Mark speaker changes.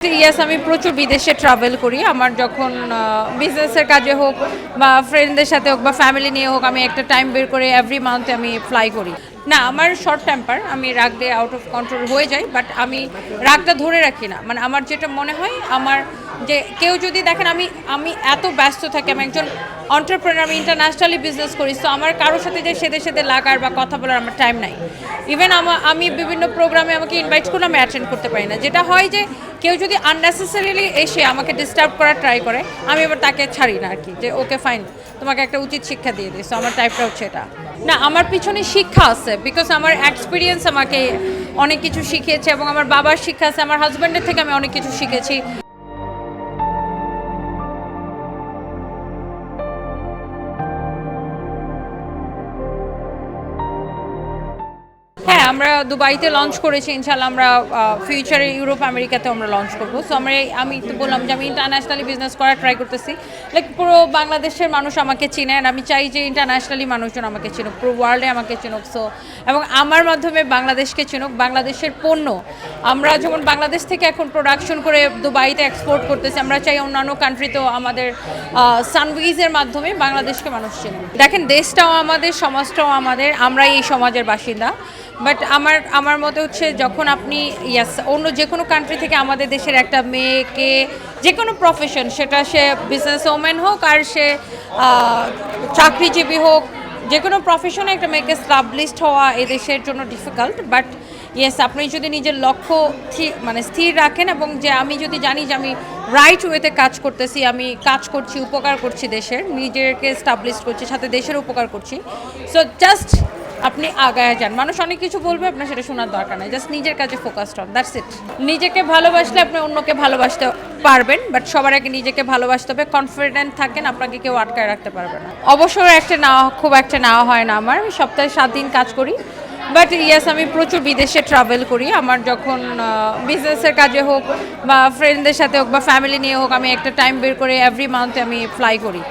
Speaker 1: ইয়াস, আমি প্রচুর বিদেশে ট্রাভেল করি। আমার যখন বিজনেসের কাজে হোক বা ফ্রেন্ডদের সাথে হোক বা ফ্যামিলি নিয়ে হোক, আমি একটা টাইম বের করে এভরি মান্থে আমি ফ্লাই করি। না, আমার শর্ট টেম্পার, আমি রাগ দিয়ে আউট অফ কন্ট্রোল হয়ে যাই, বাট আমি রাগটা ধরে রাখি না। মানে আমার যেটা মনে হয়, আমার যে কেউ যদি দেখেন আমি আমি এত ব্যস্ত থাকি, আমি একজন অন্টারপ্রেনার, আমি ইন্টারন্যাশনালি বিজনেস করি, তো আমার কারোর সাথে যে সেদের সাথে লাগার বা কথা বলার আমার টাইম নাই। ইভেন আমি বিভিন্ন প্রোগ্রামে আমাকে ইনভাইট করলে আমি অ্যাটেন্ড করতে পারি না। যেটা হয় যে কেউ যদি আননেসেসারিলি এসে আমাকে ডিস্টার্ব করার ট্রাই করে, আমি এবার তাকে ছাড়ি না আর কি, যে ওকে ফাইন, তোমাকে একটা উচিত শিক্ষা দিয়ে দিই। সো আমার টাইপটা হচ্ছে এটা। না, আমার পিছনে শিক্ষা আছে, বিকজ আমার এক্সপিরিয়েন্স আমাকে অনেক কিছু শিখিয়েছে, এবং আমার বাবার শিক্ষা আছে, আমার হাজব্যান্ডের থেকে আমি অনেক কিছু শিখেছি। হ্যাঁ, আমরা দুবাইতে লঞ্চ করেছি। ইনশাল্লাহ আমরা ফিউচারে ইউরোপ আমেরিকাতে আমরা লঞ্চ করবো। সো আমি তো বললাম যে আমি ইন্টারন্যাশনালি বিজনেস করার ট্রাই করতেছি। লাইক পুরো বাংলাদেশের মানুষ আমাকে চিনে, আর আমি চাই যে ইন্টারন্যাশনালি মানুষজন আমাকে চিনুক, পুরো ওয়ার্ল্ডে আমাকে চিনুক। সো এবং আমার মাধ্যমে বাংলাদেশকে চিনুক, বাংলাদেশের পণ্য আমরা যেমন বাংলাদেশ থেকে এখন প্রোডাকশন করে দুবাইতে এক্সপোর্ট করতেছি, আমরা চাই অন্যান্য কান্ট্রিতেও আমাদের সানউইজের মাধ্যমে বাংলাদেশকে মানুষ চিনুক। দেখেন, দেশটাও আমাদের, সমাজটাও আমাদের, আমরাই এই সমাজের বাসিন্দা। বাট আমার মতে হচ্ছে, যখন আপনি অন্য যে কোনো কান্ট্রি থেকে আমাদের দেশের একটা মেয়েকে, যে কোনো প্রফেশন, সেটা সে বিজনেস ওম্যান হোক আর সে চাকরিজীবী হোক, যে কোনো প্রফেশনে একটা মেয়েকে স্টাবলিশড হওয়া এদেশের জন্য ডিফিকাল্ট। বাট আপনি যদি নিজের লক্ষ্য মানে স্থির রাখেন, এবং যে আমি যদি জানি যে আমি রাইট ওয়েতে কাজ করতেছি, আমি কাজ করছি, উপকার করছি দেশের, নিজেকে স্টাবলিশ করছি, সাথে দেশের উপকার করছি, সো জাস্ট আপনি আগায় যান। মানুষ অনেক কিছু বলবে, আপনার সেটা শোনার দরকার নেই, জাস্ট নিজের কাজে ফোকাসড হন, দ্যাটস ইট। নিজেকে ভালোবাসলে আপনি অন্যকে ভালোবাসতে পারবেন, বাট সবার আগে নিজেকে ভালোবাসতে হবে। কনফিডেন্ট থাকেন, আপনাকে কেউ আটকায় রাখতে পারবে না। অবসর খুব একটা নেওয়া হয় না আমার, আমি সপ্তাহে 7 দিন কাজ করি। বাট ইয়াস, আমি প্রচুর বিদেশে ট্রাভেল করি। আমার যখন বিজনেসের কাজে হোক বা ফ্রেন্ডদের সাথে হোক বা ফ্যামিলি নিয়ে হোক, আমি একটা টাইম বের করে এভরি মান্থে আমি ফ্লাই করি।